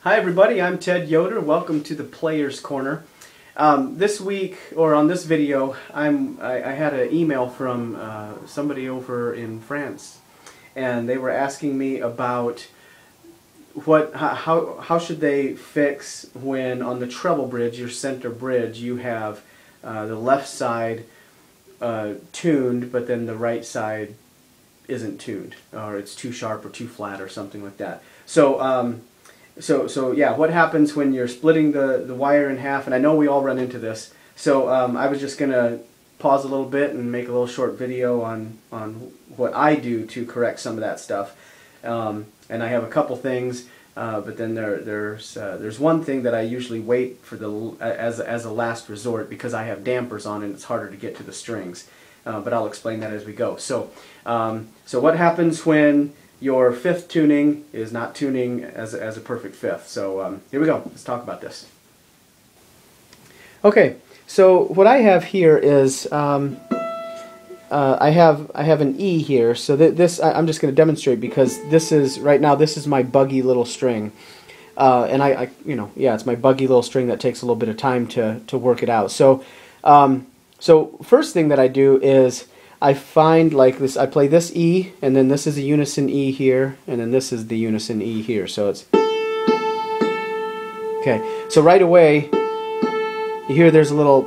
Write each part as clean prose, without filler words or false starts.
Hi everybody, I'm Ted Yoder. Welcome to the Player's Corner. This week, or on this video, I had an email from somebody over in France, and they were asking me about how should they fix when on the treble bridge, your center bridge, you have the left side tuned, but then the right side isn't tuned, or it's too sharp or too flat or something like that. So yeah, what happens when you're splitting the wire in half? And I know we all run into this. So I was just gonna pause a little bit and make a little short video on what I do to correct some of that stuff. And I have a couple things, but then there's one thing that I usually wait for as a last resort because I have dampers on and it's harder to get to the strings. But I'll explain that as we go. So what happens when your fifth tuning is not tuning as a perfect fifth? So here we go. Let's talk about this. Okay, so what I have here is I have an E here. So I'm just going to demonstrate because this is right now this is my buggy little string, and it's my buggy little string that takes a little bit of time to work it out. So first thing that I do is I find like this, I play this E, and then this is a unison E here, and then this is the unison E here. So it's okay. So right away, you hear there's a little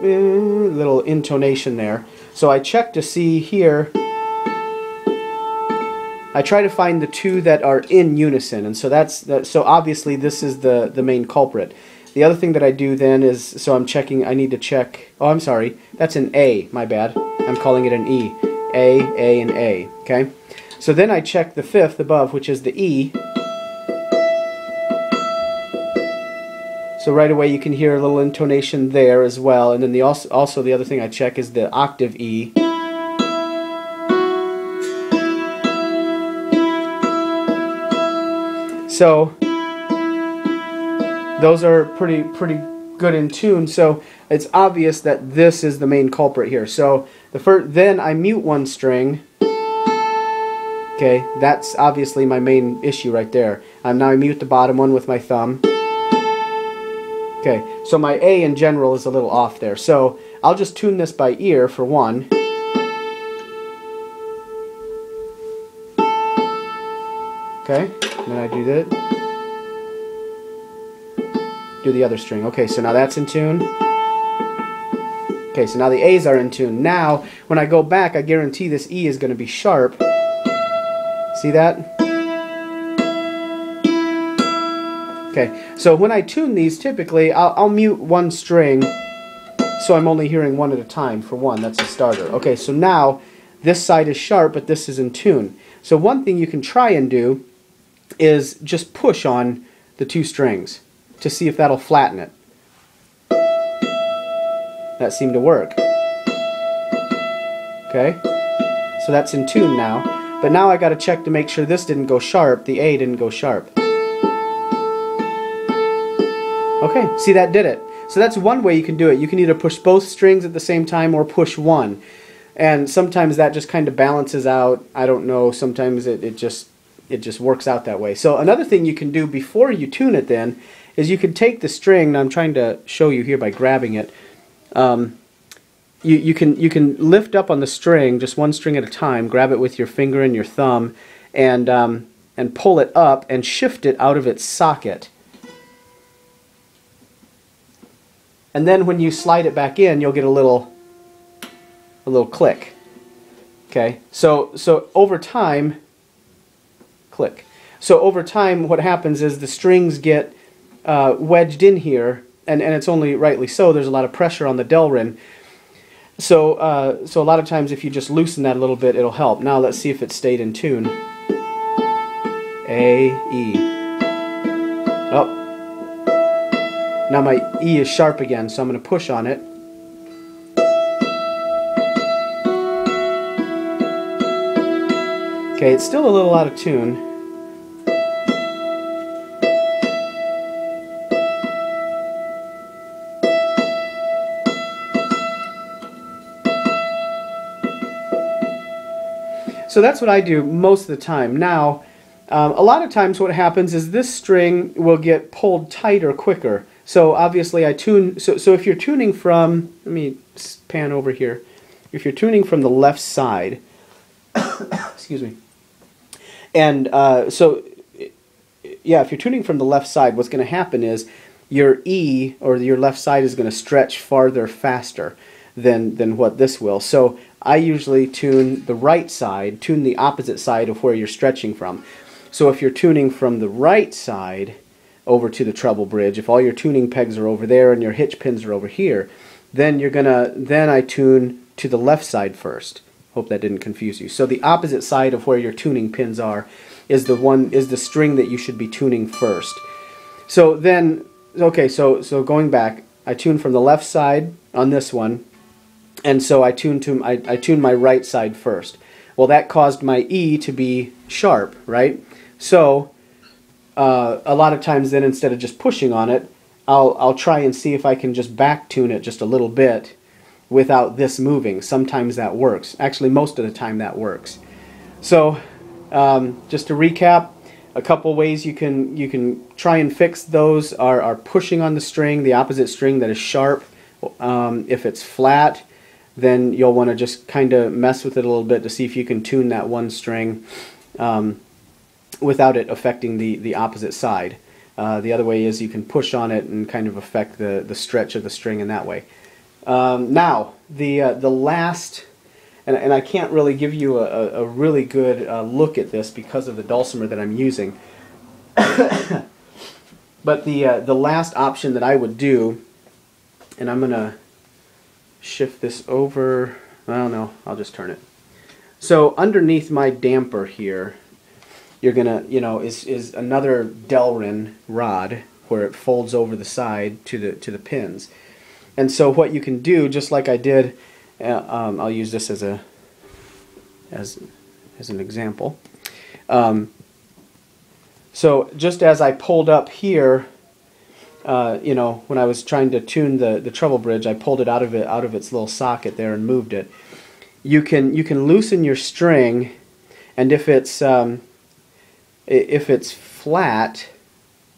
intonation there. So I check to see here. I try to find the two that are in unison, and so so obviously this is the main culprit. The other thing that I do then is, so I'm checking, I need to check, oh I'm sorry, that's an A, my bad. I'm calling it an E. A, and A, okay? So then I check the fifth above, which is the E. So right away you can hear a little intonation there as well, and then also the other thing I check is the octave E. So those are pretty good in tune, so it's obvious that this is the main culprit here. So then I mute one string. Okay, that's obviously my main issue right there. Now I mute the bottom one with my thumb. Okay, so my A in general is a little off there. So I'll just tune this by ear for one. Okay, and then I do that. Do the other string. Okay, so now that's in tune. Okay, so now the A's are in tune. Now, when I go back, I guarantee this E is going to be sharp. See that? Okay, so when I tune these, typically, I'll mute one string, so I'm only hearing one at a time for one. That's a starter. Okay, so now, this side is sharp, but this is in tune. So one thing you can try and do is just push on the two strings to see if that'll flatten it. That seemed to work. Okay, so that's in tune now. But now I got to check to make sure this didn't go sharp, the A didn't go sharp. Okay, see, that did it. So that's one way you can do it. You can either push both strings at the same time or push one. And sometimes that just kind of balances out. I don't know, sometimes it just works out that way. So another thing you can do before you tune it then is you can take the string, and I'm trying to show you here by grabbing it. You can lift up on the string, just one string at a time, grab it with your finger and your thumb, and pull it up and shift it out of its socket. And then when you slide it back in, you'll get a little click. Okay, so over time, click. So over time, what happens is the strings get wedged in here, and it's only rightly so. There's a lot of pressure on the Delrin. So a lot of times if you just loosen that a little bit, it'll help. Now let's see if it stayed in tune. A, E. Oh. Now my E is sharp again, so I'm going to push on it. Okay, it's still a little out of tune. So that's what I do most of the time. Now, A lot of times what happens is this string will get pulled tighter quicker. So obviously I tune, so if you're tuning from, let me pan over here, if you're tuning from the left side, excuse me, and yeah, if you're tuning from the left side, what's going to happen is your E, or your left side, is going to stretch farther faster than what this will. So I usually tune the right side, tune the opposite side of where you're stretching from. So if you're tuning from the right side over to the treble bridge, if all your tuning pegs are over there and your hitch pins are over here, then I tune to the left side first. Hope that didn't confuse you. So the opposite side of where your tuning pins are is the string that you should be tuning first. So then, okay, so going back, I tune from the left side on this one, and so I tune my right side first. Well, that caused my E to be sharp, right? So a lot of times then, instead of just pushing on it, I'll try and see if I can just back tune it just a little bit without this moving. Sometimes that works. Actually, most of the time that works. So just to recap, a couple ways you can try and fix those are pushing on the string, the opposite string that is sharp. If it's flat, then you'll want to just kind of mess with it a little bit to see if you can tune that one string without it affecting the opposite side. The other way is you can push on it and kind of affect the stretch of the string in that way. Now, the last, and I can't really give you a really good look at this because of the dulcimer that I'm using, but the last option that I would do, and I'm going to shift this over, well no, I'll just turn it. So underneath my damper here, you're going to, is another Delrin rod where it folds over the side to the pins. And so what you can do, just like I did, I'll use this as an example. So just as I pulled up here, when I was trying to tune the treble bridge, I pulled it out of its little socket there and moved it. You can loosen your string, and if it's flat,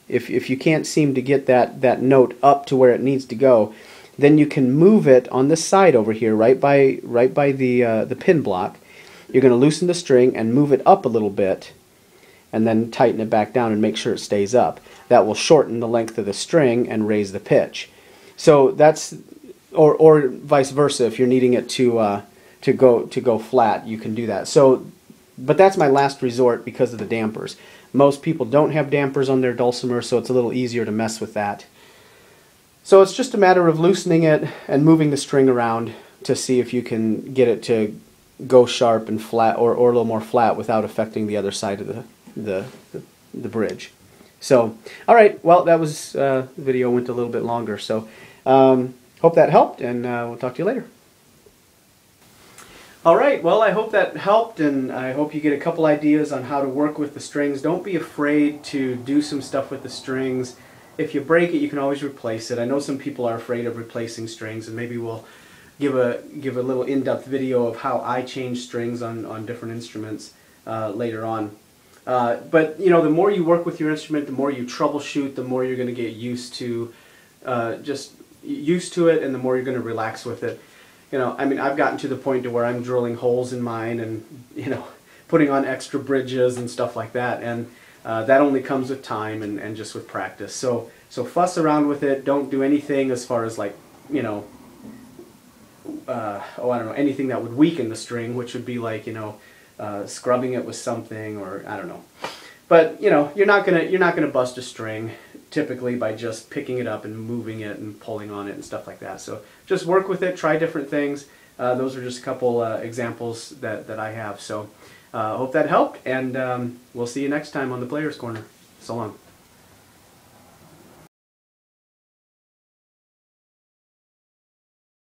if you can't seem to get that note up to where it needs to go, then you can move it on this side over here, right by the pin block. You're going to loosen the string and move it up a little bit, and then tighten it back down and make sure it stays up. That will shorten the length of the string and raise the pitch. So that's, or vice versa, if you're needing it to go flat, you can do that. So, but that's my last resort because of the dampers. Most people don't have dampers on their dulcimer, so it's a little easier to mess with that. So it's just a matter of loosening it and moving the string around to see if you can get it to go sharp and flat, or a little more flat without affecting the other side of the bridge. So, all right, well, that was, the video went a little bit longer, so hope that helped, and we'll talk to you later. All right, well, I hope that helped, and I hope you get a couple ideas on how to work with the strings. Don't be afraid to do some stuff with the strings. If you break it, you can always replace it. I know some people are afraid of replacing strings, and maybe we'll give a little in-depth video of how I change strings on different instruments later on. But the more you work with your instrument, the more you troubleshoot, the more you're going to get used to it, and the more you're going to relax with it. I mean, I've gotten to the point to where I'm drilling holes in mine and putting on extra bridges and stuff like that, and that only comes with time and just with practice. So fuss around with it. Don't do anything as far as like I don't know, anything that would weaken the string, which would be like scrubbing it with something, or I don't know. But you're not gonna bust a string typically by just picking it up and moving it and pulling on it and stuff like that. So just work with it, try different things. Those are just a couple examples that I have. So hope that helped, and we'll see you next time on the Player's Corner. So long.